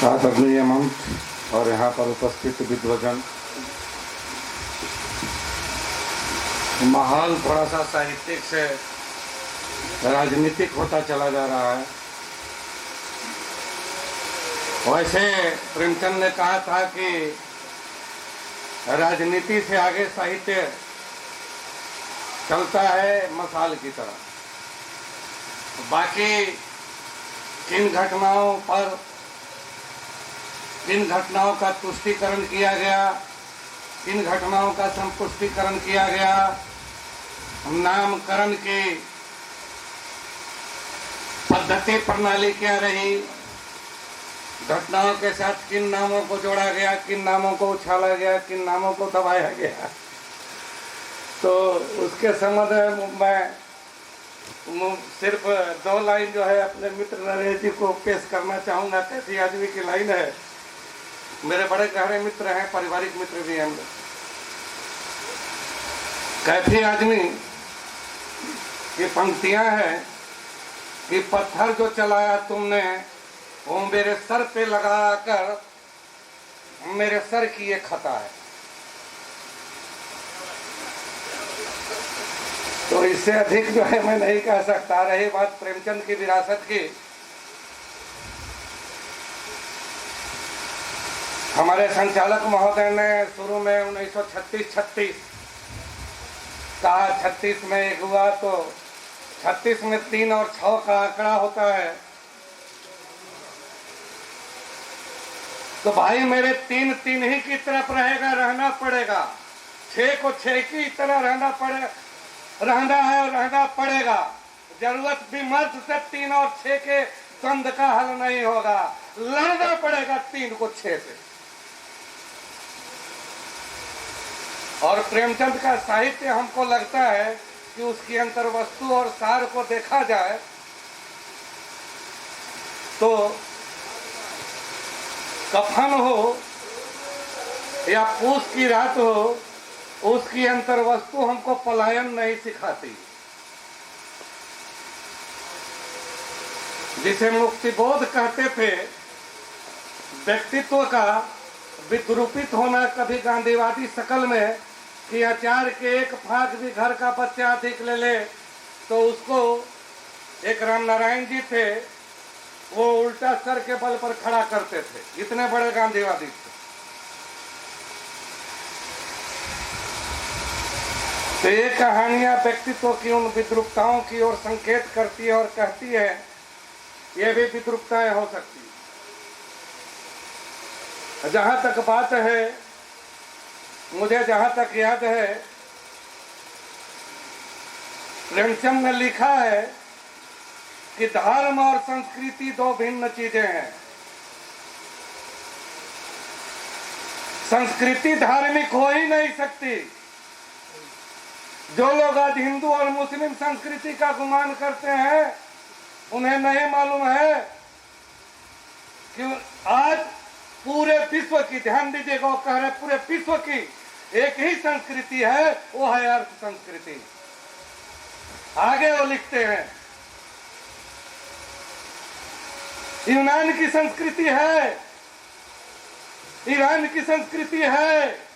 आदरणीय मंच और यहाँ पर उपस्थित विद्वजन, माहौल थोड़ा सा साहित्यिक से राजनीतिक होता चला जा रहा है। वैसे प्रेमचंद ने कहा था कि राजनीति से आगे साहित्य चलता है मसाल की तरह। बाकी किन घटनाओं का तुष्टीकरण किया गया, किन घटनाओं का संपुष्टीकरण किया गया, नामकरण की पद्धति प्रणाली क्या रही, घटनाओं के साथ किन नामों को जोड़ा गया, किन नामों को उछाला गया, किन नामों को दबाया गया, तो उसके संबंध में मैं सिर्फ 2 लाइन जो है अपने मित्र नरेश जी को पेश करना चाहूँगा। कैफी आदमी की लाइन है, मेरे बड़े गहरे मित्र हैं, पारिवारिक मित्र भी हैं। कैफी आदमी की पंक्तियां हैं कि पत्थर जो चलाया तुमने वो मेरे सर पे लगा कर मेरे सर की ये खता है। तो इससे अधिक जो है मैं नहीं कह सकता। रही बात प्रेमचंद की विरासत की, हमारे संचालक महोदय ने शुरू में 1936 कहा, 36 में एक हुआ तो 36 में 3 और 6 का आंकड़ा होता है। तो भाई मेरे 3 ही की तरफ रहना पड़ेगा, 6 को 6 की तरह रहना है और रहना पड़ेगा। जरूरत भी मर्द से 3 और 6 के द्वंद का हल नहीं होगा, लड़ना पड़ेगा 3 को 6 से। और प्रेमचंद का साहित्य हमको लगता है कि उसकी अंतर्वस्तु और सार को देखा जाए तो कफन हो या पूस की रात हो, उसकी अंतर्वस्तु हमको पलायन नहीं सिखाती। जिसे मुक्तिबोध कहते थे, व्यक्तित्व का विद्रूपित होना कभी गांधीवादी शकल में कि अचार के एक फाक भी घर का बच्चा अधिक ले ले, तो उसको एक रामनारायण जी थे, वो उल्टा सर के बल पर खड़ा करते थे। इतने बड़े गांधीवादी थे। तो ये कहानियां व्यक्तित्व की उन विद्रूपताओं की ओर संकेत करती है और कहती है ये भी विद्रूपताएं हो सकती है। जहां तक बात है, मुझे जहां तक याद है, प्रेमचंद ने लिखा है कि धर्म और संस्कृति 2 भिन्न चीजें हैं। संस्कृति धार्मिक हो ही नहीं सकती। जो लोग आज हिंदू और मुस्लिम संस्कृति का गुमान करते हैं, उन्हें नहीं मालूम है कि आज पूरे विश्व की, ध्यान दीजिएगा, वो कह रहे पूरे विश्व की एक ही संस्कृति है, वो है अर्थ संस्कृति। आगे वो लिखते हैं यूनान की संस्कृति है, ईरान की संस्कृति है,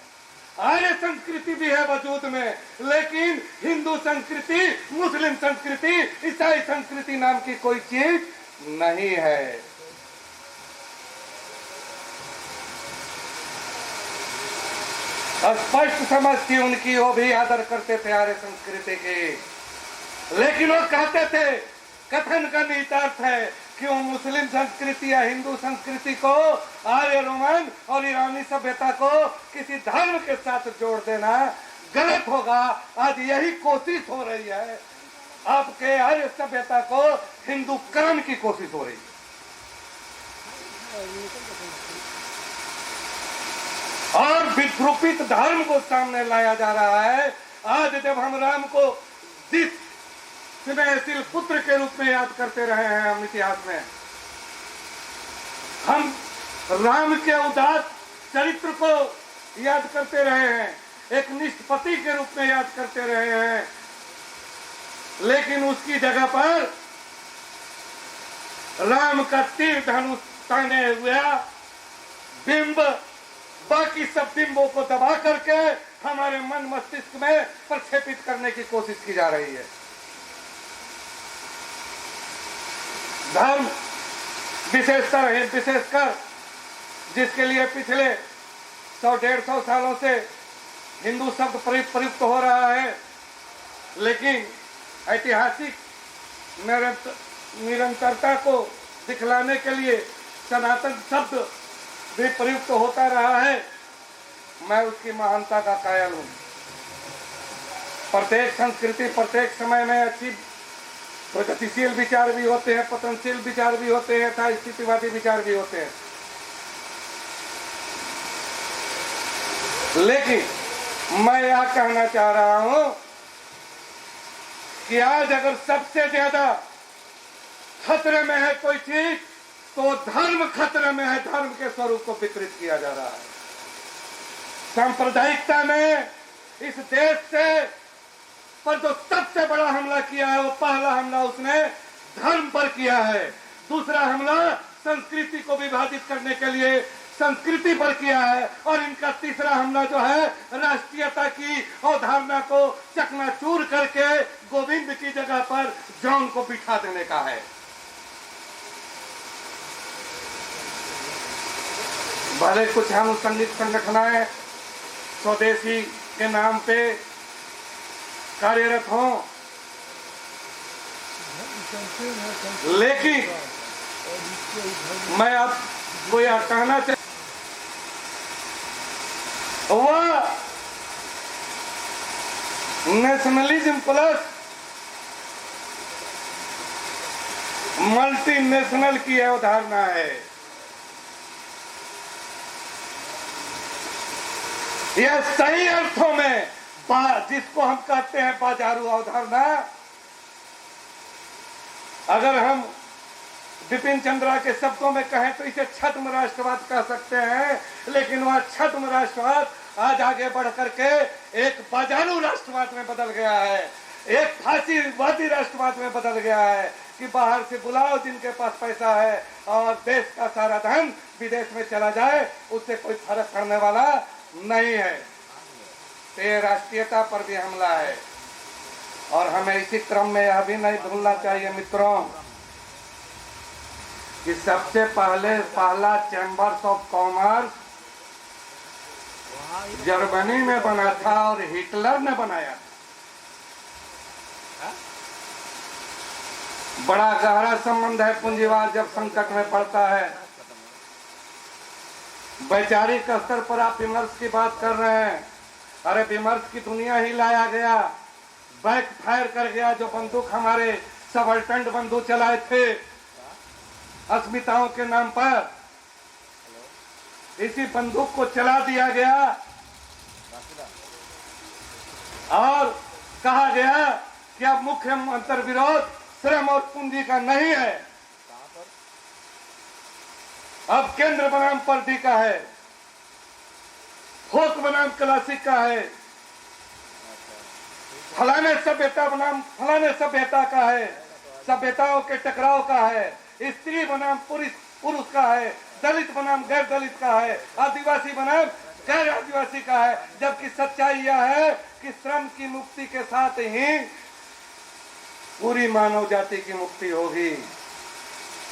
आर्य संस्कृति भी है वजूद में, लेकिन हिंदू संस्कृति, मुस्लिम संस्कृति, ईसाई संस्कृति नाम की कोई चीज नहीं है। स्पष्ट समझ थी उनकी, वो भी आदर करते थे आर्य संस्कृति की, लेकिन वो कहते थे, कथन का निहितार्थ है कि वो मुस्लिम संस्कृति या हिंदू संस्कृति को, आर्य रोमन और ईरानी सभ्यता को किसी धर्म के साथ जोड़ देना गलत होगा। आज यही कोशिश हो रही है, आपके आर्य सभ्यता को हिंदूकरण की कोशिश हो रही है। और विद्रूपित धर्म को सामने लाया जा रहा है। आज जब हम राम को जिस स्नेहशील पुत्र के रूप में याद करते रहे हैं, हम इतिहास में, हम राम के उदात्त चरित्र को याद करते रहे हैं, एक निष्पति के रूप में याद करते रहे हैं, लेकिन उसकी जगह पर राम का तीर धनुष ताने हुआ बिंब, बाकी सब बिंबों को दबा करके हमारे मन मस्तिष्क में प्रक्षेपित करने की कोशिश की जा रही है। धर्म विशेषकर जिसके लिए पिछले 100-150 सालों से हिंदू शब्द प्रयुक्त हो रहा है, लेकिन ऐतिहासिक निरंतरता को दिखलाने के लिए सनातन शब्द भी प्रयुक्त होता रहा है। मैं उसकी महानता का कायल हूं। प्रत्येक संस्कृति प्रत्येक समय में अच्छी प्रगतिशील विचार भी होते हैं, पतनशील विचार भी होते हैं, तथा स्थितिवादी विचार भी होते हैं। लेकिन मैं यह कहना चाह रहा हूं कि आज अगर सबसे ज्यादा खतरे में है कोई चीज, तो धर्म खतरे में है। धर्म के स्वरूप को विकृत किया जा रहा है। सांप्रदायिकता ने इस देश से पर जो सबसे बड़ा हमला किया है, वो पहला हमला उसने धर्म पर किया है। दूसरा हमला संस्कृति को विभाजित करने के लिए संस्कृति पर किया है, और इनका तीसरा हमला जो है राष्ट्रीयता की अवधारणा को चकनाचूर करके गोविंद की जगह पर जॉन को बिठा देने का है। भले कुछ अनुसंगिक संगठनें स्वदेशी के नाम पे कार्यरत हों, लेकिन मैं आपको यह कहना चाहता वह नेशनलिज्म प्लस मल्टीनेशनल की अवधारणा है। यह सही अर्थों में जिसको हम कहते हैं बाजारू अवधारणा, अगर हम बिपिन चंद्रा के शब्दों में कहें तो इसे छद्म राष्ट्रवाद कह सकते हैं। लेकिन वह छद्म राष्ट्रवाद आज आगे बढ़ करके एक बाजारू राष्ट्रवाद में बदल गया है, एक फांसीवादी राष्ट्रवाद में बदल गया है कि बाहर से बुलाओ जिनके पास पैसा है और देश का सारा धन विदेश में चला जाए, उससे कोई फर्क पड़ने वाला नहीं है। तो ये राष्ट्रीयता पर भी हमला है। और हमें इसी क्रम में यह भी नहीं भूलना चाहिए मित्रों कि सबसे पहला चैम्बर्स ऑफ कॉमर्स जर्मनी में बना था और हिटलर ने बनाया था। बड़ा गहरा संबंध है पूंजीवाद जब संकट में पड़ता है। वैचारिक स्तर पर आप विमर्श की बात कर रहे हैं, अरे विमर्श की दुनिया ही लाया गया, बैक फायर कर गया। जो बंदूक हमारे सबल्टेंट बंदूक चलाए थे अस्मिताओं के नाम पर, इसी बंदूक को चला दिया गया और कहा गया कि अब मुख्य अंतर विरोध श्रम और पूंजी का नहीं है, अब केंद्र बनाम पर्दी का है, फोक बनाम क्लासिक का है, फलाने सभ्यता बनाम फलाने सभ्यता का है, सभ्यताओं के टकराव का है, स्त्री बनाम पुरुष का है, दलित बनाम गैर दलित का है, आदिवासी बनाम गैर आदिवासी का है। जबकि सच्चाई यह है कि श्रम की मुक्ति के साथ ही पूरी मानव जाति की मुक्ति होगी।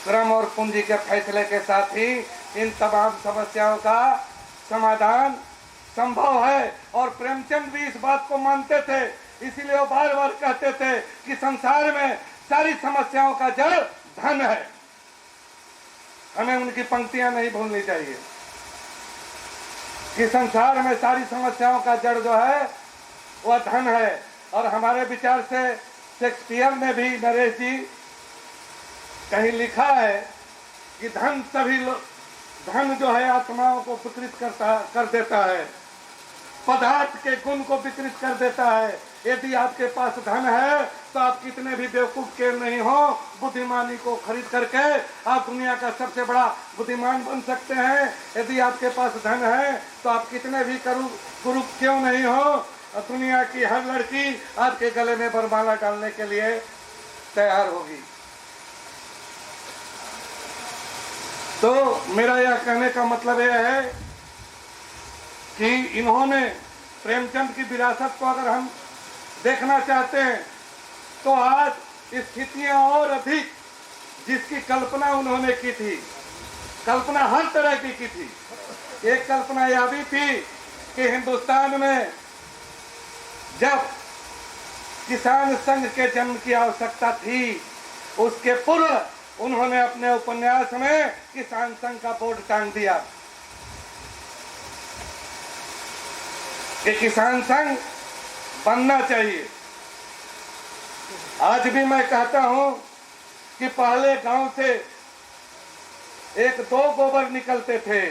श्रम और पूंजी के फैसले के साथ ही इन तमाम समस्याओं का समाधान संभव है। और प्रेमचंद भी इस बात को मानते थे, इसीलिए वो बार बार कहते थे कि संसार में सारी समस्याओं का जड़ धन है। हमें उनकी पंक्तियां नहीं भूलनी चाहिए कि संसार में सारी समस्याओं का जड़ जो है वह धन है। और हमारे विचार से शेक्सपियर ने भी, नरेश जी, कहीं लिखा है कि धन जो है आत्माओं को विकृत कर देता है, पदार्थ के गुण को विकृत कर देता है। यदि आपके पास धन है तो आप कितने भी बेवकूफ के नहीं हो, बुद्धिमानी को खरीद करके आप दुनिया का सबसे बड़ा बुद्धिमान बन सकते हैं। यदि आपके पास धन है तो आप कितने भी कुरूप क्यों नहीं हो, दुनिया की हर लड़की आपके गले में वरमाला डालने के लिए तैयार होगी। तो मेरा यह कहने का मतलब यह है कि इन्होंने प्रेमचंद की विरासत को अगर हम देखना चाहते हैं तो आज स्थितियां और अधिक जिसकी कल्पना उन्होंने की थी, कल्पना हर तरह की थी। एक कल्पना यह भी थी कि हिंदुस्तान में जब किसान संघ के जन्म की आवश्यकता थी, उसके पूर्व उन्होंने अपने उपन्यास में किसान संघ का बोर्ड टांग दिया कि किसान संघ बनना चाहिए। आज भी मैं कहता हूं कि पहले गांव से एक दो गोबर निकलते थे,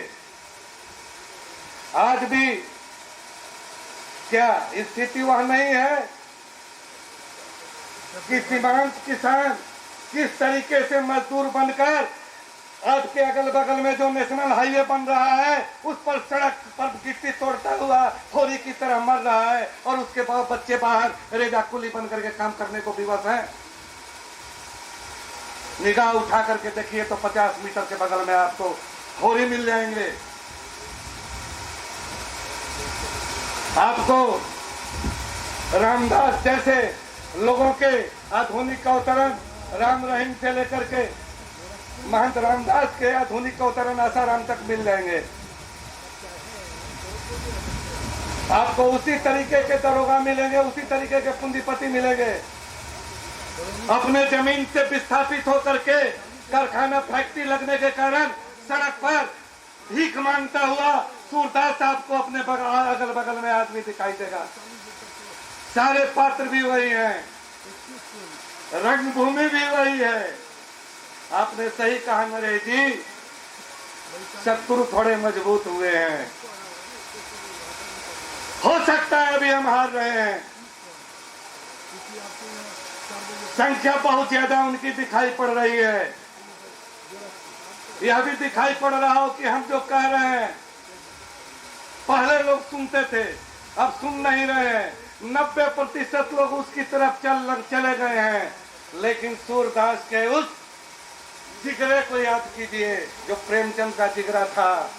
आज भी क्या स्थिति वह नहीं है कि सीमांत किसान किस तरीके से मजदूर बनकर आपके अगल बगल में जो नेशनल हाईवे बन रहा है उस पर सड़क पर गिट्टी तोड़ता हुआ होरी की तरह मर रहा है, और उसके बाद बच्चे बाहर रेजा कुली बन करके काम करने को विवश हैं। निगाह उठा करके देखिए तो 50 मीटर के बगल में आपको होरी मिल जाएंगे। आपको रामदास जैसे लोगों के आधुनिक अवतरण राम रहीम से लेकर के महंत रामदास के आधुनिक अवतरण आसाराम तक मिल जाएंगे। आपको उसी तरीके के दरोगा मिलेंगे, उसी तरीके के पूंजीपति मिलेंगे। अपने जमीन से विस्थापित होकर के कारखाना फैक्ट्री लगने के कारण सड़क पर भीख मांगता हुआ सूरदास आपको अपने अगल बगल में आदमी दिखाई देगा। सारे पात्र भी वही हैं, रंगभूमि भी वही है। आपने सही कहा नरेश जी, शत्रु थोड़े मजबूत हुए हैं। हो सकता है अभी हम हार रहे हैं, संख्या बहुत ज्यादा उनकी दिखाई पड़ रही है। यह भी दिखाई पड़ रहा हो कि हम जो कह रहे हैं पहले लोग सुनते थे, अब सुन नहीं रहे हैं। 90% लोग उसकी तरफ चले गए हैं। लेकिन सूरदास के उस जिगरे को याद कीजिए जो प्रेमचंद का जिगरा था।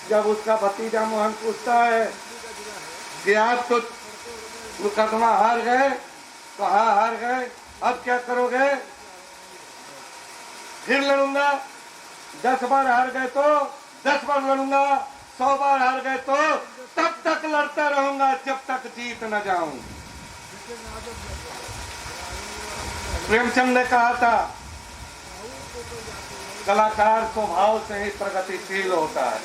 जब उसका भतीजा मोहन पूछता है कि आप तो मुकदमा हार गए, तो हाँ हार गए, अब क्या करोगे? फिर लड़ूंगा। 10 बार हार गए तो 10 बार लड़ूंगा, 100 बार हार गए तो तब तक लड़ता रहूंगा जब तक जीत न जाऊं। प्रेमचंद ने कहा था कलाकार स्वभाव से ही प्रगतिशील होता है।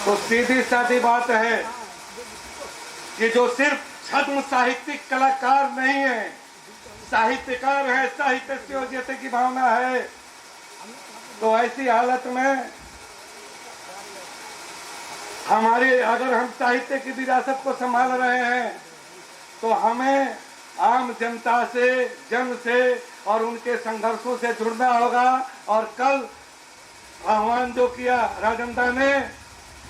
तो सीधी सादी बात है कि जो सिर्फ छद्म साहित्यिक कलाकार नहीं है, साहित्यकार है, साहित्य से योग्यता की भावना है, तो ऐसी हालत में हमारे अगर हम साहित्य की विरासत को संभाल रहे हैं तो हमें आम जनता से, जन से और उनके संघर्षों से जुड़ना होगा। और कल आह्वान जो किया राजंदा ने,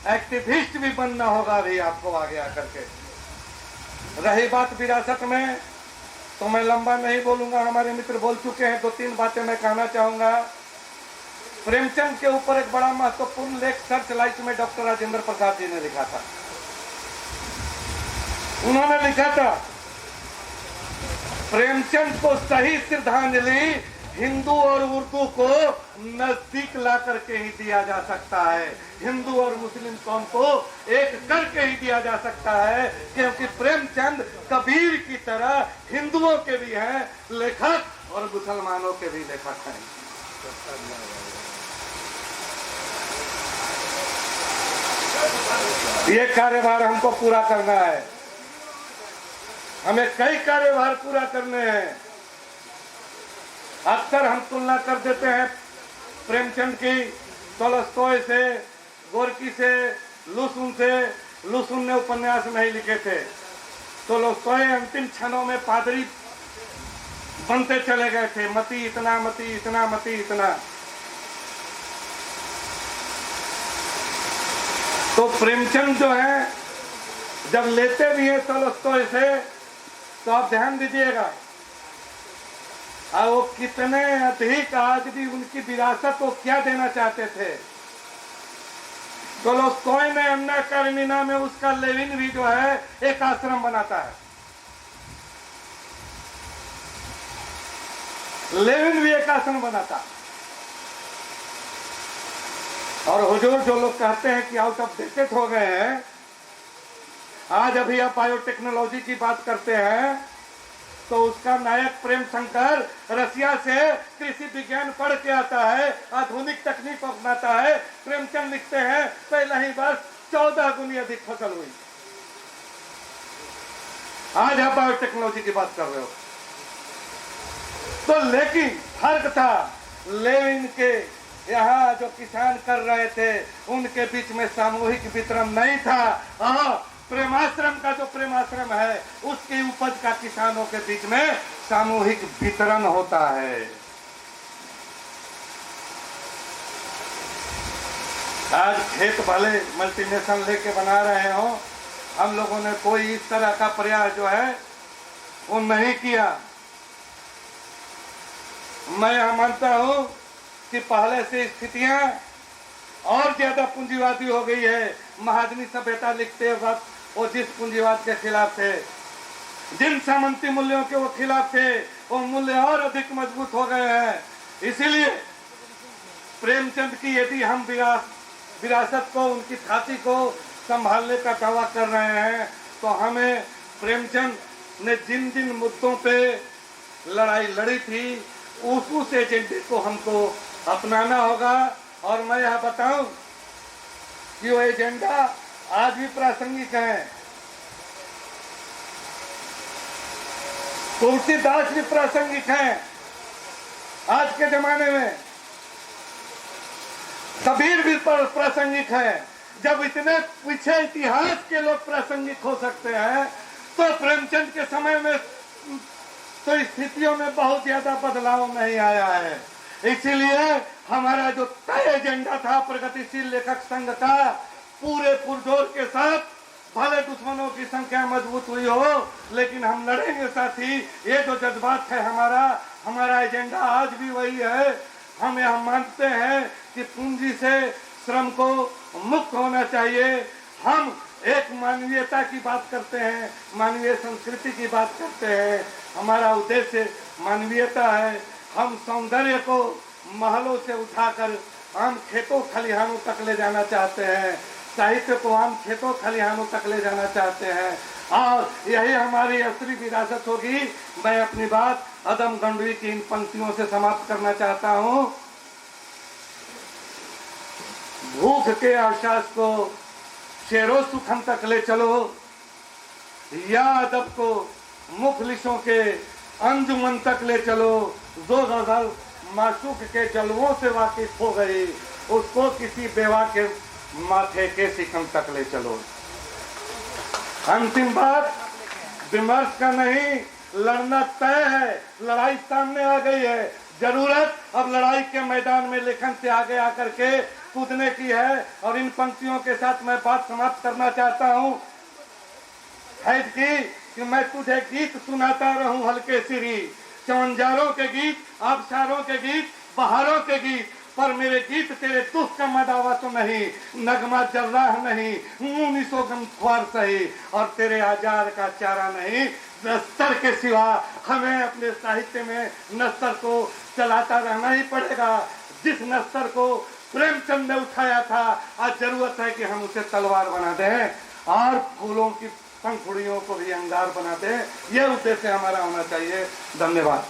एक्टिविस्ट भी बनना होगा भी आपको आगे आकर के। रही बात विरासत में, तो मैं लंबा नहीं बोलूंगा, हमारे मित्र बोल चुके हैं। 2-3 बातें मैं कहना चाहूंगा। प्रेमचंद के ऊपर एक बड़ा महत्वपूर्ण लेख सर्च लाइट में डॉक्टर राजेंद्र प्रसाद जी ने लिखा था। उन्होंने लिखा था प्रेमचंद को सही श्रद्धांजलि हिंदू और उर्दू को नजदीक ला करके ही दिया जा सकता है, हिंदू और मुस्लिम कौम को एक करके ही दिया जा सकता है, क्योंकि प्रेमचंद कबीर की तरह हिंदुओं के भी हैं लेखक और मुसलमानों के भी लेखक हैं। ये कार्यभार हमको पूरा करना है, हमें कई कार्यभार पूरा करने हैं। अक्सर हम तुलना कर देते हैं प्रेमचंद की तोलस्टॉय से, गोरकी से, लुसुन से। लुसुन ने उपन्यास नहीं लिखे थे, तोलस्टॉय अंतिम क्षणों में पादरी बनते चले गए थे। मती इतना, मती इतना, मती इतना। तो प्रेमचंद जो है जब लेते भी हैं तोलस्टॉय से, तो आप ध्यान दीजिएगा और वो कितने अधिक आज भी उनकी विरासत को क्या देना चाहते थे। टोल्स्टॉय ने अन्ना कारेनिना में उसका लेविन भी जो है एक आश्रम बनाता है। लेविन भी एक आश्रम बनाता। और हुजूर जो लोग कहते हैं कि आउट ऑफ डेटेड हो गए हैं, आज अभी आप बायोटेक्नोलॉजी की बात करते हैं तो उसका नायक प्रेम शंकर रसिया से कृषि विज्ञान पढ़ के आता है, आधुनिक तकनीक अपनाता है। प्रेमचंद लिखते हैं पहला ही वर्ष 14 गुनी अधिक फसल हुई। आज आप बायोटेक्नोलॉजी की बात कर रहे हो तो, लेकिन फर्क था लेविन के यहाँ जो किसान कर रहे थे उनके बीच में सामूहिक वितरण नहीं था। हाँ, प्रेमाश्रम का जो प्रेमाश्रम है उसकी उपज का किसानों के बीच में सामूहिक वितरण होता है। आज खेत भले मल्टीनेशनल लेके बना रहे हो, हम लोगों ने कोई इस तरह का प्रयास जो है वो नहीं किया। मैं यह मानता हूं कि पहले से स्थितियां और ज्यादा पूंजीवादी हो गई है। महाजनी सभ्यता लिखते वक्त वो जिस पूंजीवाद के खिलाफ थे, जिन सामंती मूल्यों के वो खिलाफ थे, वो मूल्य और अधिक मजबूत हो गए हैं। इसीलिए प्रेमचंद की यदि हम विरासत को, उनकी छाती को संभालने का दावा कर रहे हैं तो हमें प्रेमचंद ने जिन जिन मुद्दों पे लड़ाई लड़ी थी उस एजेंडे को हमको अपनाना होगा। और मैं यह बताऊं कि वो एजेंडा आज भी प्रासंगिक है। तुलसीदास भी प्रासंगिक है आज के जमाने में, कबीर भी प्रासंगिक है। जब इतने पीछे इतिहास के लोग प्रासंगिक हो सकते हैं तो प्रेमचंद के समय में तो स्थितियों में बहुत ज्यादा बदलाव नहीं आया है। इसीलिए हमारा जो तय एजेंडा था प्रगतिशील लेखक संघ का, पूरे पुरजोर के साथ, भले दुश्मनों की संख्या मजबूत हुई हो लेकिन हम लड़ेंगे साथी। ये जो जज्बात है हमारा एजेंडा आज भी वही है। हम यह मानते हैं कि पूंजी से श्रम को मुक्त होना चाहिए। हम एक मानवीयता की बात करते हैं, मानवीय संस्कृति की बात करते हैं। हमारा उद्देश्य मानवीयता है। हम सौंदर्य को महलों से उठाकर आम खेतों खलिहानों तक ले जाना चाहते हैं, साहित्य को आम खेतों खलिहानों तक ले जाना चाहते हैं और यही हमारी असली विरासत होगी। मैं अपनी बात अदम गंडवी की इन पंक्तियों से समाप्त करना चाहता हूँ। भूख के आश्वास को शेरों सुखम तक ले चलो, या अदब को मुखलिसों के अंजुमन तक ले चलो। जो गजल माशूक के जलवों से वाकिफ हो गई उसको किसी बेवा के माथे के सिकम तक ले चलो। अंतिम बात विमर्श का नहीं, लड़ना तय है। लड़ाई सामने आ गई है, जरूरत अब लड़ाई के मैदान में लेखन से आगे आकर के कूदने की है। और इन पंक्तियों के साथ मैं बात समाप्त करना चाहता हूँ फैज की कि मैं तुझे गीत सुनाता रहूं हल्के सिरी, चमनजारों के गीत, आबशारों के गीत, बहारों के गीत, पर मेरे गीत तेरे दुख का मदावा तो नहीं, नगमा जर्राह नहीं, मुनिसो गमख्वार सही, और तेरे आजार का चारा नहीं। नस्तर के सिवा हमें अपने साहित्य में नस्तर को चलाता रहना ही पड़ेगा। जिस नस्तर को प्रेमचंद ने उठाया था, आज जरूरत है कि हम उसे तलवार बना दें और फूलों की पंखुड़ियों को भी अंगार बना दें। यह उद्देश्य हमारा होना चाहिए। धन्यवाद।